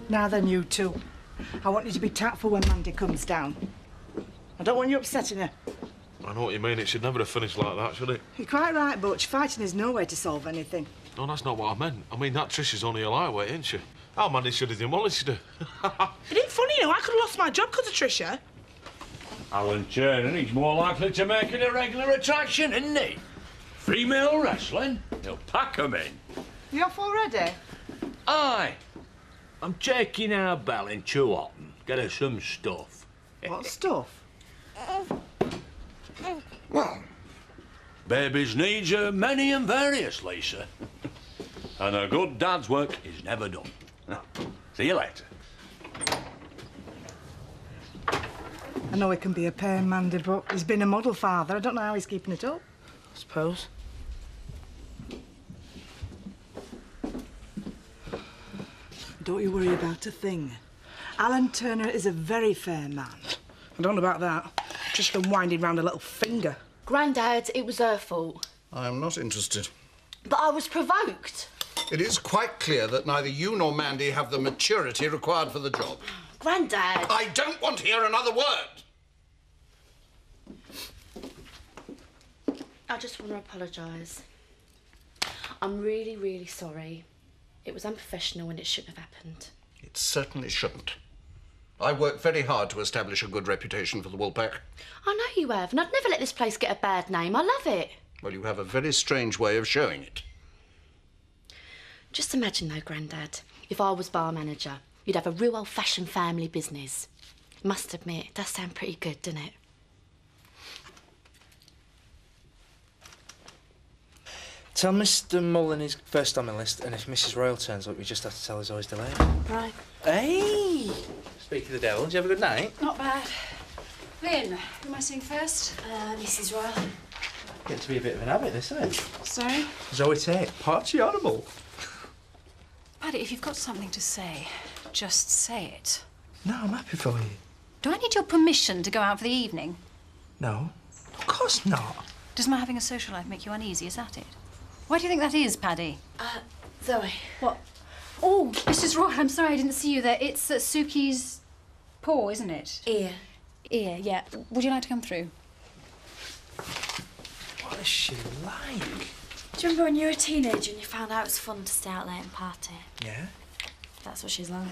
Now then, you two. I want you to be tactful when Mandy comes down. I don't want you upsetting her. I know what you mean. It should never have finished like that, should it? You're quite right, Butch. Fighting is no way to solve anything. No, that's not what I meant. I mean, that Trish is only a lightweight, isn't she? How Mandy should have demolished her. It ain't funny, you know. I could have lost my job because of Tricia. Alan Turner, he's more likely to make it a regular attraction, isn't he? Female wrestling, he'll pack 'em in. You off already? Aye. I'm taking our Belle in too often. Get her some stuff. What stuff? Well, baby's needs are many and various, Lisa. And a good dad's work is never done. See you later. I know he can be a pain, Mandy, but he's been a model father. I don't know how he's keeping it up. I suppose. Don't you worry about a thing. Alan Turner is a very fair man. I don't know about that. Just been winding round a little finger. Grandad, it was her fault. I am not interested. But I was provoked. It is quite clear that neither you nor Mandy have the maturity required for the job. Grandad! I don't want to hear another word! I just want to apologise. I'm really, really sorry. It was unprofessional and it shouldn't have happened. It certainly shouldn't. I worked very hard to establish a good reputation for the Woolpack. I know you have, and I'd never let this place get a bad name. I love it. Well, you have a very strange way of showing it. Just imagine, though, Grandad, if I was bar manager, you'd have a real old-fashioned family business. Must admit, it does sound pretty good, doesn't it? Tell Mr. Mullen he's first on my list, and if Mrs. Royal turns up, we just have to tell he's always delayed. Right. Hey! Speak of the devil, did you have a good night? Not bad. Lynn, who am I seeing first? Mrs. Royal. Getting to be a bit of an habit, isn't it? Sorry? Zoe Tate, party animal. Paddy, if you've got something to say, just say it. No, I'm happy for you. Do I need your permission to go out for the evening? No, of course not. Does my having a social life make you uneasy? Is that it? Why do you think that is, Paddy? Zoe. What? Oh, Mrs. Roy, I'm sorry I didn't see you there. It's Suki's paw, isn't it? Ear. Ear, yeah. Would you like to come through? What is she like? Do you remember when you were a teenager and you found out it was fun to stay out late and party? Yeah? That's what she's like.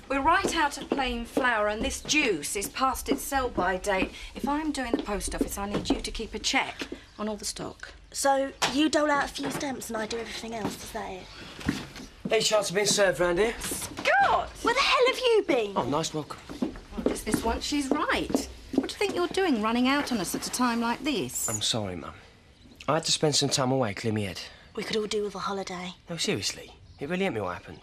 We're right out of plain flour and this juice is past its sell-by date. If I'm doing the post office, I need you to keep a check on all the stock. So, you dole out a few stamps and I do everything else, is that it? Any chance of being served round here? Scott! Where the hell have you been? Oh, nice welcome. Well, just this once she's right. What do you think you're doing, running out on us at a time like this? I'm sorry, Mum. I had to spend some time away, clear my head. We could all do with a holiday. No, seriously. It really hit me what happened.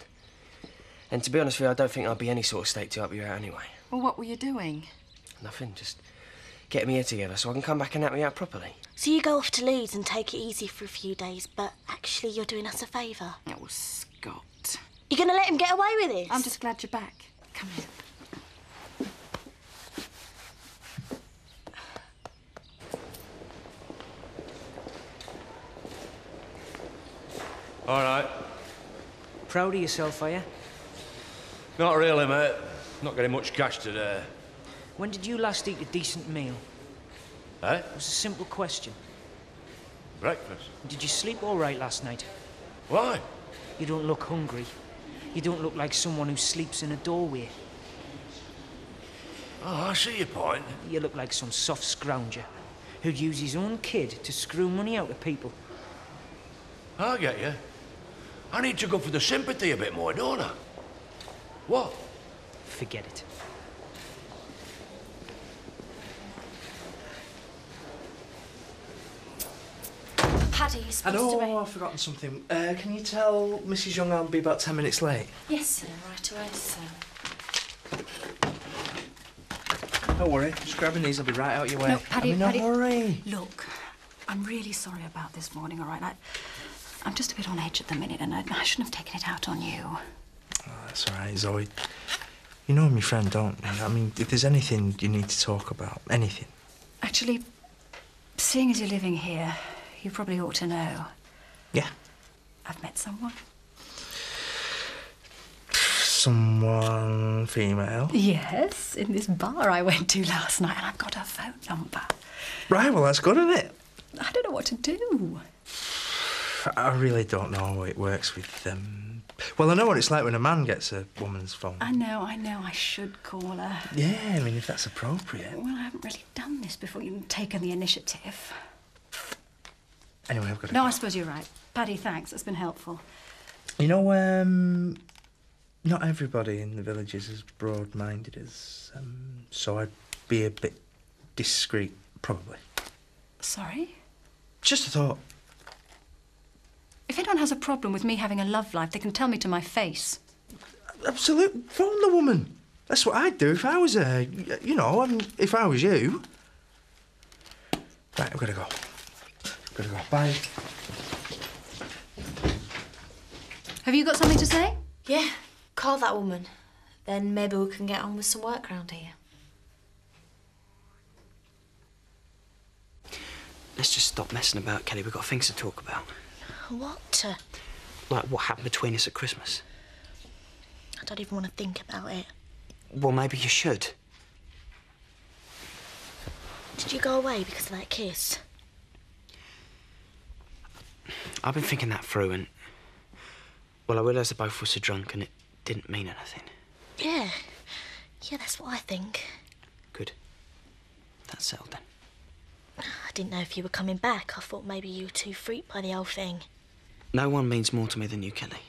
And to be honest with you, I don't think I'd be any sort of state to help you out anyway. Well, what were you doing? Nothing, just getting me head together so I can come back and help you out properly. So you go off to Leeds and take it easy for a few days, but actually you're doing us a favour. Oh, Scott. You're going to let him get away with this? I'm just glad you're back. Come here. All right. Proud of yourself, are you? Not really, mate. Not getting much cash today. When did you last eat a decent meal? Eh? It was a simple question. Breakfast. Did you sleep all right last night? Why? You don't look hungry. You don't look like someone who sleeps in a doorway. Oh, I see your point. You look like some soft scrounger who'd use his own kid to screw money out of people. I get you. I need to go for the sympathy a bit more, don't I? What? Forget it. Paddy, you're supposed to be... Oh, I've forgotten something. Can you tell Mrs. Young I'll be about 10 minutes late? Yes, sir. Right away, sir. Don't worry, just grabbing these, I'll be right out your way. No, Paddy, I'm in a hurry. Look, I'm really sorry about this morning, all right? I'm just a bit on edge at the minute, and I shouldn't have taken it out on you. Oh, that's all right, Zoe. You know I'm your friend, don't you? I mean, if there's anything you need to talk about, anything. Actually, seeing as you're living here, you probably ought to know. Yeah. I've met someone. Someone female? Yes, in this bar I went to last night, and I've got her phone number. Right, well, that's good, isn't it? I don't know what to do. I really don't know how it works with Well, I know what it's like when a man gets a woman's phone. I know, I should call her. Yeah, I mean, if that's appropriate. Well, I haven't really done this before. You've taken the initiative. Anyway, I've got to No, go. I suppose you're right. Paddy, thanks. That's been helpful. You know, not everybody in the village is as broad-minded as, so I'd be a bit discreet, probably. Sorry? Just a thought. If anyone has a problem with me having a love life, they can tell me to my face. Absolutely. Phone the woman. That's what I'd do if I was her. You know, if I was you. Right, I've got to go. Bye. Have you got something to say? Yeah, call that woman. Then maybe we can get on with some work round here. Let's just stop messing about, Kelly. We've got things to talk about. What? Like what happened between us at Christmas. I don't even want to think about it. Well, maybe you should. Did you go away because of that kiss? I've been thinking that through and... Well, I realised that both of us are drunk and it didn't mean anything. Yeah, that's what I think. Good. That's settled then. I didn't know if you were coming back. I thought maybe you were too freaked by the whole thing. No one means more to me than you, Kelly.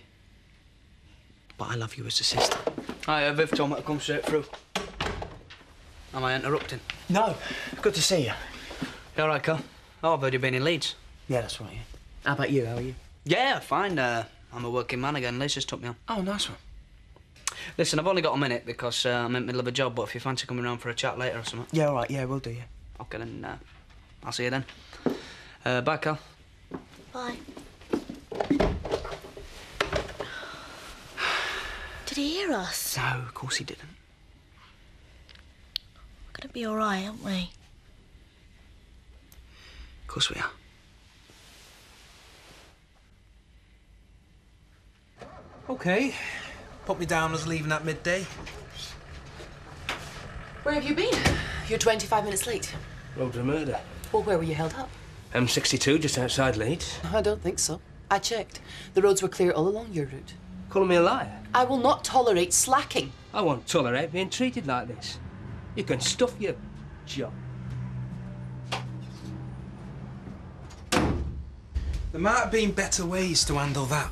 But I love you as a sister. Hi, Viv told me to come straight through. Am I interrupting? No. Good to see you. You all right, Carl? Oh, I've heard you've been in Leeds. Yeah, that's right, yeah. How about you? How are you? Yeah, fine. I'm a working man again. Liz just took me on. Oh, nice one. Listen, I've only got a minute because I'm in the middle of a job, but if you fancy coming round for a chat later or something... Yeah, all right. Yeah, we'll do, yeah. OK, then I'll see you then. Bye, Carl. Bye. Did he hear us? No, of course he didn't. We're gonna be all right, aren't we? Of course we are. OK. Put me down as leaving at midday. Where have you been? You're 25 minutes late. Road to murder. Well, where were you held up? M62, just outside Leeds. I don't think so. I checked. The roads were clear all along your route. Calling me a liar? I will not tolerate slacking. I won't tolerate being treated like this. You can stuff your job. There might have been better ways to handle that.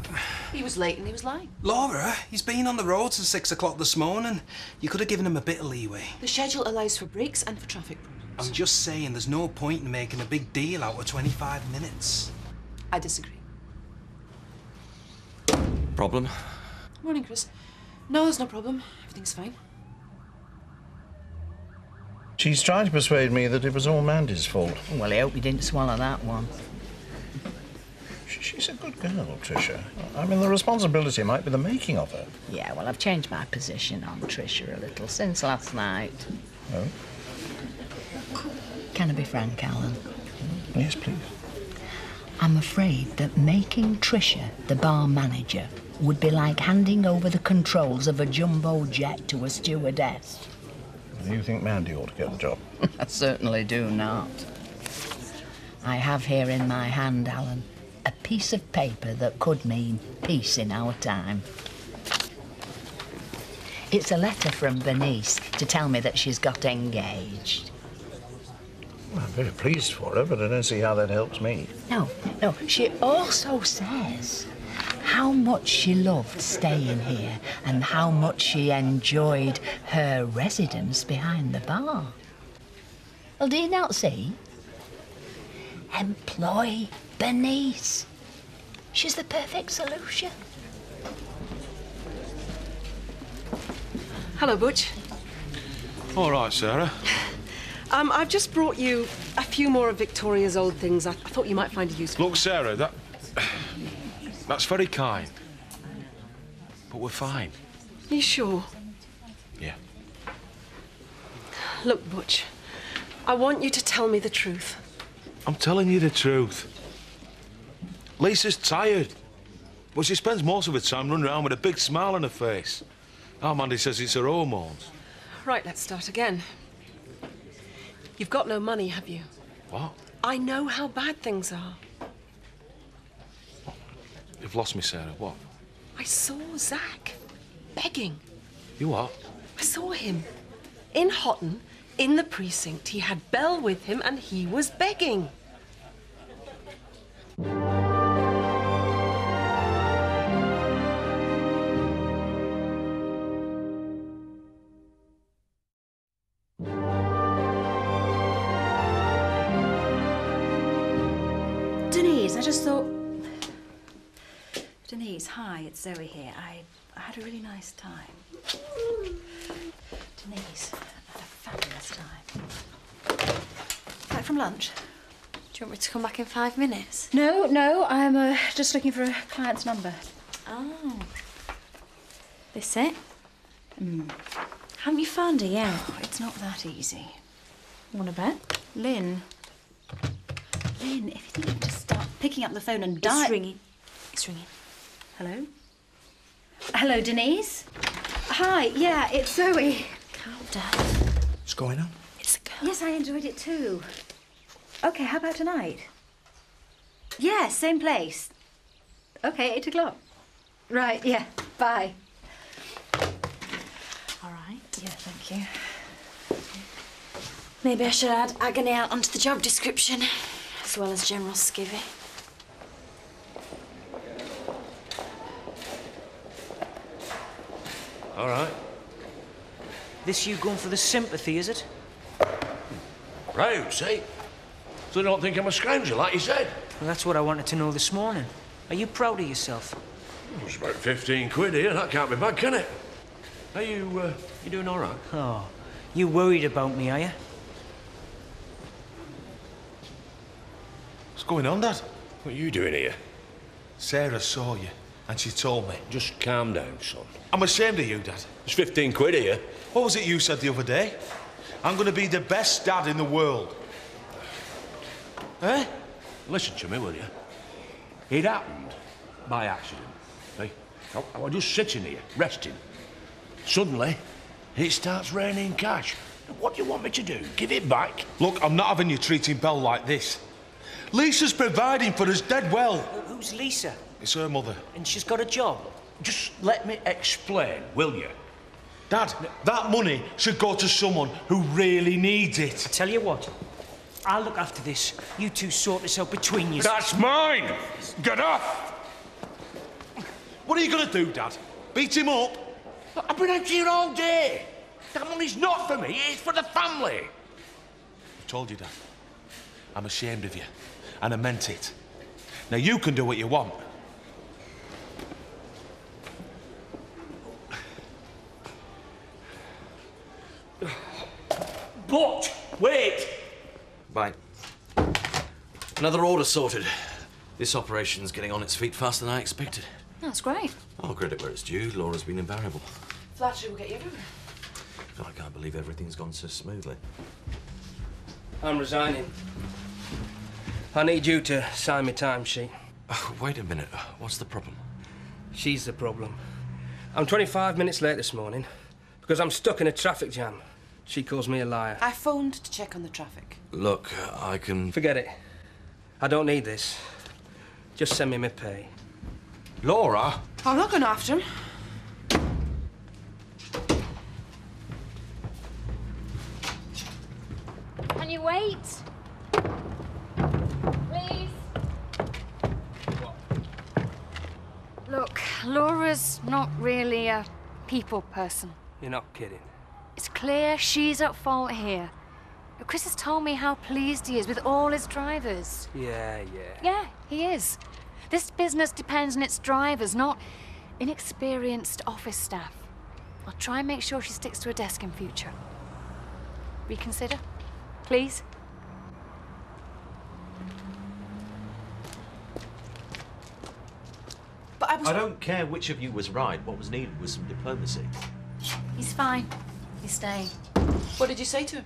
He was late and he was lying. Laura, he's been on the road since 6 o'clock this morning. You could have given him a bit of leeway. The schedule allows for breaks and for traffic problems. I'm just saying there's no point in making a big deal out of 25 minutes. I disagree. Problem? Morning, Chris. No, there's no problem. Everything's fine. She's trying to persuade me that it was all Mandy's fault. Well, I hope you didn't swallow that one. She's a good girl, Tricia. I mean, the responsibility might be the making of her. Yeah, well, I've changed my position on Tricia a little since last night. Oh? Can I be frank, Alan? Yes, please. I'm afraid that making Tricia the bar manager would be like handing over the controls of a jumbo jet to a stewardess. You think Mandy ought to get the job? I certainly do not. I have here in my hand, Alan, a piece of paper that could mean peace in our time. It's a letter from Bernice to tell me that she's got engaged. Well, I'm very pleased for her, but I don't see how that helps me. No, she also says how much she loved staying here and how much she enjoyed her residence behind the bar. Well, do you not see? Employ Bernice. She's the perfect solution. Hello, Butch. All right, Sarah. I've just brought you a few more of Victoria's old things. I thought you might find it useful. Look, Sarah, that's very kind. But we're fine. Are you sure? Yeah. Look, Butch, I want you to tell me the truth. I'm telling you the truth. Lisa's tired. But she spends most of her time running around with a big smile on her face. Mandy says it's her hormones. Right, let's start again. You've got no money, have you? What? I know how bad things are. You've lost me, Sarah. What? I saw Zach begging. You what? I saw him in Houghton, in the precinct. He had Belle with him and he was begging. Denise, I just thought... Denise, hi, it's Zoe here. I had a really nice time. Denise, I had a fabulous time. Back from lunch? Do you want me to come back in 5 minutes? No, I'm just looking for a client's number. Oh. This it? Haven't you found her yet? Oh, it's not that easy. Want to bet? Lynn, if you think you can just start picking up the phone and dial... It's ringing. It's ringing. Hello? Hello, Denise? Hi, yeah, it's Zoe. Calm down. What's going on? It's a girl. Yes, I enjoyed it too. OK, how about tonight? Yeah, same place. OK, 8 o'clock. Right, yeah, bye. All right. Yeah, thank you. Maybe I should add agony out onto the job description, as well as general skivvy. All right. This you going for the sympathy, is it? Proud, see? So they don't think I'm a scrounger, like you said. Well, that's what I wanted to know this morning. Are you proud of yourself? It's about 15 quid here. That can't be bad, can it? Are you doing all right? Oh, you worried about me, are you? What's going on, Dad? What are you doing here? Sarah saw you, and she told me. Just calm down, son. I'm ashamed of you, Dad. There's 15 quid here. What was it you said the other day? I'm going to be the best dad in the world. Eh? Listen to me, will you? It happened by accident. See? I was just sitting here, resting. Suddenly, it starts raining cash. What do you want me to do? Give it back? Look, I'm not having you treating Belle like this. Lisa's providing for us dead well. Who's Lisa? It's her mother. And she's got a job. Just let me explain, will you? Dad, that money should go to someone who really needs it. I tell you what, I'll look after this. You two sort this out between you. That's mine! Get off! What are you going to do, Dad? Beat him up? I've been out here all day. That money's not for me, it's for the family. I've told you, Dad. I'm ashamed of you. And I meant it. Now you can do what you want. But, wait! Bye. Another order sorted. This operation's getting on its feet faster than I expected. That's great. I'll credit where it's due. Laura's been invariable. Flattery will get you everywhere. God, I can't believe everything's gone so smoothly. I'm resigning. I need you to sign my timesheet. Oh, wait a minute. What's the problem? She's the problem. I'm 25 minutes late this morning because I'm stuck in a traffic jam. She calls me a liar. I phoned to check on the traffic. Look, I can... Forget it. I don't need this. Just send me my pay. Laura? I'm not going after him. Can you wait? Please? Look, Laura's not really a people person. You're not kidding. It's clear she's at fault here. Chris has told me how pleased he is with all his drivers. Yeah. Yeah, he is. This business depends on its drivers, not inexperienced office staff. I'll try and make sure she sticks to her desk in future. Reconsider, please. But I don't care which of you was right. What was needed was some diplomacy. He's fine. He's staying. What did you say to him?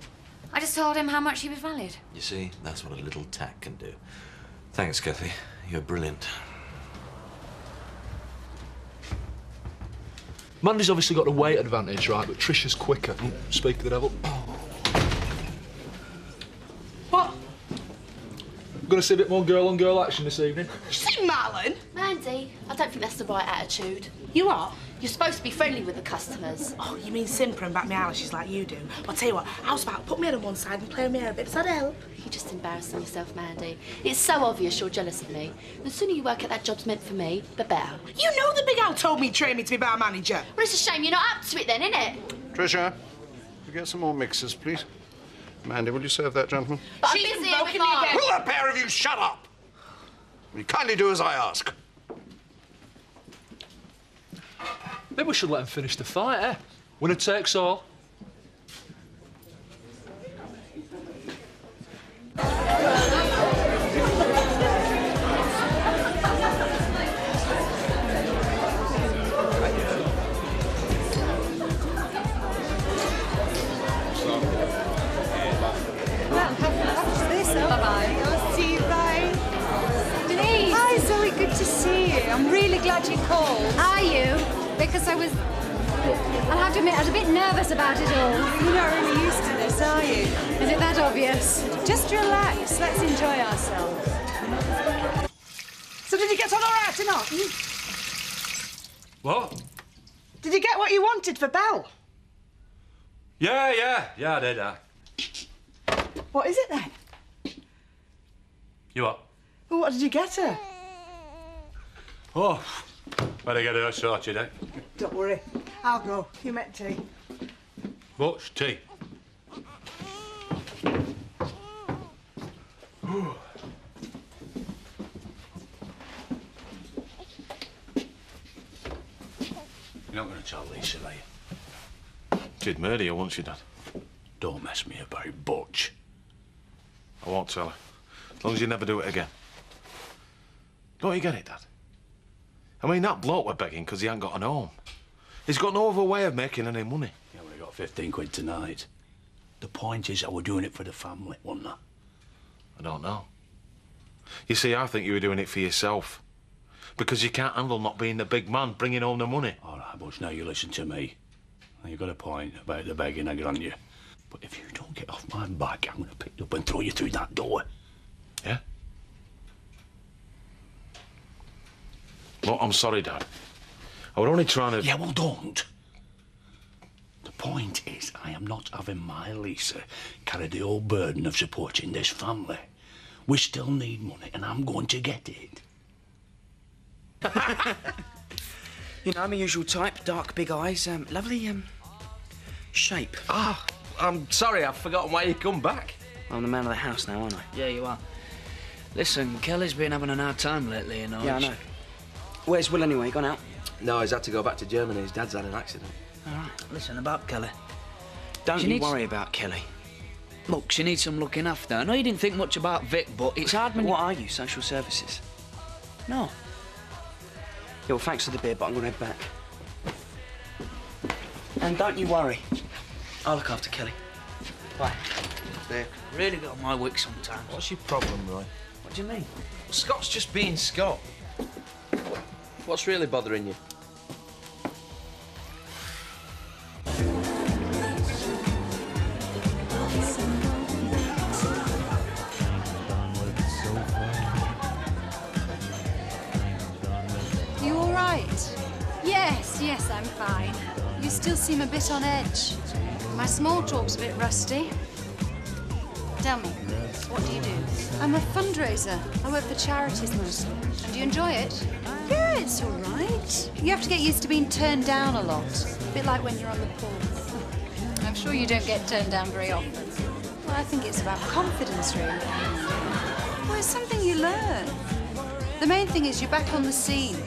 I just told him how much he was valued. You see, that's what a little tact can do. Thanks, Kathy. You're brilliant. Mandy's obviously got the weight advantage, right, but Trisha's quicker. Speak of the devil. What? I'm going to see a bit more girl-on-girl action this evening. See, Marlon? Mandy, I don't think that's the right attitude. You are? You're supposed to be friendly with the customers. Oh, you mean simper and back me eyelashes like you do? I'll tell you what, how's about put me head on one side and play with me hair a bit? Does that help? You're just embarrassing yourself, Mandy. It's so obvious you're jealous of me. The sooner you work out that job's meant for me, the better. You know the big owl told me train me to be bar manager. Well, it's a shame you're not up to it then, isn't it? Trisha, you get some more mixers, please. Mandy, will you serve that gentleman? But I'm busy with mine. Will the pair of you shut up? Will you kindly do as I ask? Maybe we should let him finish the fight, eh? Winner takes all. Bye-bye. I'll see you, bye. Denise! Hi, Zoe, good to see you. I'm really glad you called. Are you? Because I'll have to admit, I was a bit nervous about it all. You're not really used to this, are you? Is it that obvious? Just relax. Let's enjoy ourselves. So did you get on all right or not? What? Did you get what you wanted for Belle? Yeah, I did, What is it then? You what? Well, what did you get her? Oh, better get her sorted, eh? Don't worry. I'll go. You make tea. What's tea? You're not going to tell Lisa, are you? She'd murder you, won't she, Dad? Don't mess me about, Butch. I won't tell her. As long as you never do it again. Don't you get it, Dad? I mean, that bloke we're begging because he ain't got an home. He's got no other way of making any money. Yeah, we got 15 quid tonight. The point is, I were doing it for the family, wasn't I? I don't know. You see, I think you were doing it for yourself. Because you can't handle not being the big man bringing home the money. All right, Butch, now you listen to me. Now, you've got a point about the begging, I grant you. But if you don't get off my back, I'm going to pick you up and throw you through that door. Yeah? Look, I'm sorry, Dad. I was only trying to... Yeah, well, don't. The point is, I am not having my Lisa carry the whole burden of supporting this family. We still need money, and I'm going to get it. You know, my usual type, dark, big eyes, lovely, shape. Ah, I'm sorry, I've forgotten why you come back. I'm the man of the house now, aren't I? Yeah, you are. Listen, Kelly's been having an hard time lately, you know. Yeah, I know. Where's Will anyway? Gone out? No, he's had to go back to Germany. His dad's had an accident. All right, listen, about Kelly. Don't She you needs- worry about Kelly. Look, she needs some looking after. I know you didn't think much about Vic, but it's hard when What are you, social services? No. Yeah, well, thanks for the beer, but I'm going to head back. And don't you worry. I'll look after Kelly. Bye. Vic, really got on my wick sometimes. What's your problem, Roy? What do you mean? Scott's just being Scott. What's really bothering you? You all right? Yes, I'm fine. You still seem a bit on edge. My small talk's a bit rusty. Tell me, what do you do? I'm a fundraiser. I work for charities mostly. And do you enjoy it? Yeah, it's all right. You have to get used to being turned down a lot. A bit like when you're on the pool. I'm sure you don't get turned down very often. Well, I think it's about confidence, really. Well, it's something you learn. The main thing is you're back on the scene.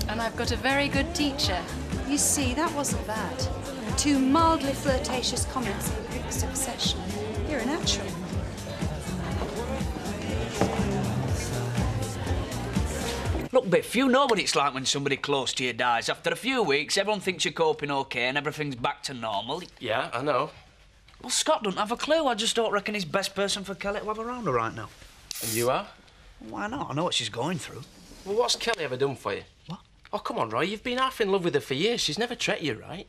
And I've got a very good teacher. You see, that wasn't bad. 2 mildly flirtatious comments in quick succession. You're a natural. Look, Biff, you know what it's like when somebody close to you dies. After a few weeks, everyone thinks you're coping okay and everything's back to normal. Yeah, I know. Well, Scott doesn't have a clue. I just don't reckon he's best person for Kelly to have around her right now. And you are? Why not? I know what she's going through. Well, what's Kelly ever done for you? What? Oh, come on, Roy, you've been half in love with her for years. She's never treated you right.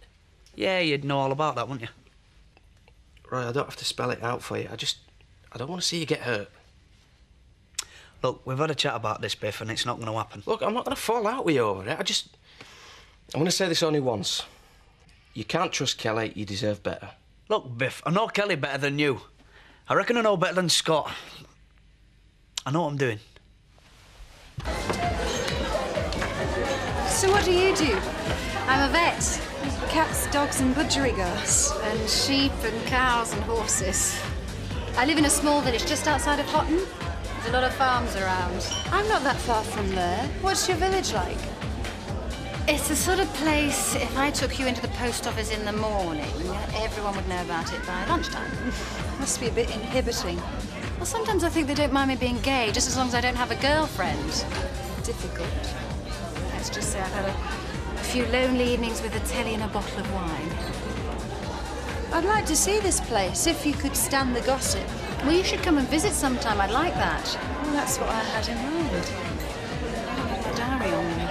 Yeah, you'd know all about that, wouldn't you? Roy, I don't have to spell it out for you. I don't want to see you get hurt. Look, we've had a chat about this, Biff, and it's not going to happen. Look, I'm not going to fall out with you over it. I'm going to say this only once. You can't trust Kelly. You deserve better. Look, Biff, I know Kelly better than you. I reckon I know better than Scott. I know what I'm doing. So what do you do? I'm a vet. Cats, dogs and budgerigars. And sheep and cows and horses. I live in a small village just outside of Houghton. There's a lot of farms around. I'm not that far from there. What's your village like? It's the sort of place, if I took you into the post office in the morning, everyone would know about it by lunchtime. Must be a bit inhibiting. Well, sometimes I think they don't mind me being gay, just as long as I don't have a girlfriend. Difficult. Let's just say I've had a few lonely evenings with a telly and a bottle of wine. I'd like to see this place, if you could stand the gossip. Well, you should come and visit sometime. I'd like that. Well, that's what I had in mind. I don't have my diary on me.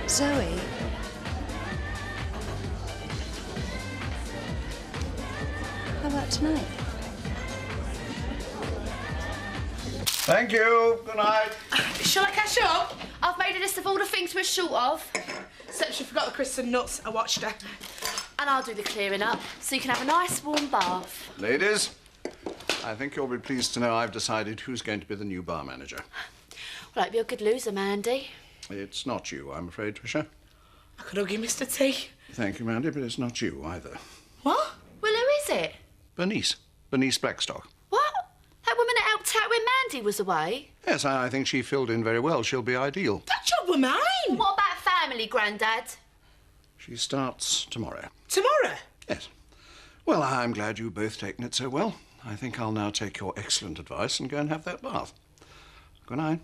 Zoe. How about tonight? Thank you. Good night. Shall I catch up? I've made a list of all the things we're short of. Except she forgot the crisps and nuts. I watched her. And I'll do the clearing up, so you can have a nice warm bath. Ladies, I think you'll be pleased to know I've decided who's going to be the new bar manager. Well, I'd be a good loser, Mandy. It's not you, I'm afraid, Tricia. I could hug you, Mr. T. Thank you, Mandy, but it's not you either. What? Well, who is it? Bernice. Bernice Blackstock. What? That woman that helped out when Mandy was away? Yes, I think she filled in very well. She'll be ideal. That job were mine. Well, what about family, Grandad? She starts tomorrow. Tomorrow? Yes. Well, I'm glad you've both taken it so well. I think I'll now take your excellent advice and go and have that bath. Good night.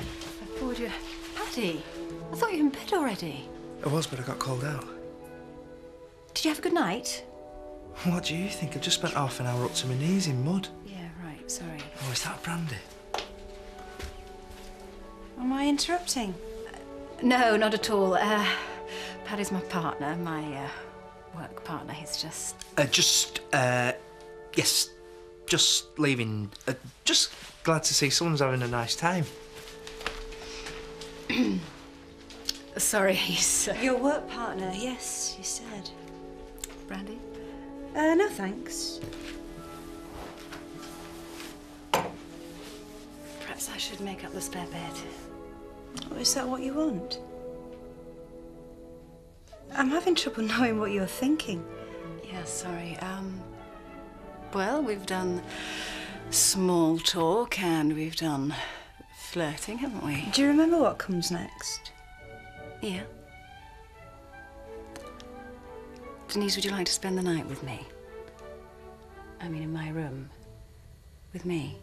I bored you. Paddy, I thought you were in bed already. I was, but I got called out. Did you have a good night? What do you think? I just spent half an hour up to my knees in mud. Yeah, right, sorry. Oh, is that brandy? Am I interrupting? No, not at all. Paddy's my partner, my work partner. He's just... Yes, just leaving. Just glad to see someone's having a nice time. Sorry, he's... Your work partner, yes, you said. Brandy? No, thanks. Perhaps I should make up the spare bed. Oh, is that what you want? I'm having trouble knowing what you're thinking. Yeah, sorry. Well, we've done small talk and we've done flirting, haven't we? Do you remember what comes next? Yeah. Denise, would you like to spend the night with me? I mean, in my room. With me.